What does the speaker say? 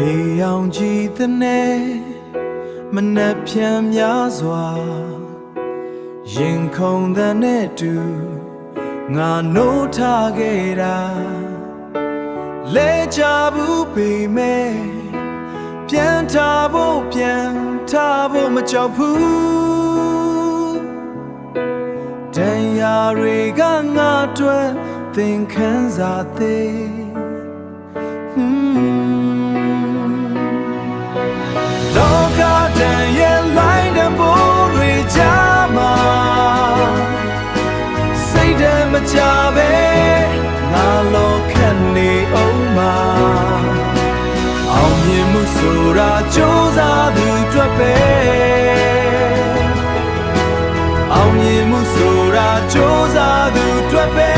နေအောင်ကြည်တဲ့နဲ့မနှက်ဖြံများစွာရင်ခုန်တဲ့နဲ့တူငါနိုးထားခဲ့တာလဲကြဘူးပေမဲ့ပြန်ထားဖို့မကြောက်ဘူးတန်ရာတွေကငါအတွက်သင်ခန်းစာသေးလောကတန်ရဲ့လိုက်တဲ့ဘိုးတွေကြမှာစိတ်ထဲမကြပဲငါလောခက်နေအောင်မှာအောင်မြင်မှုဆိုတာကြိုးစားသူအတွက်ပဲအောင်မြင်မှုဆိုတာကြိုးစားသူအတွက်ပဲ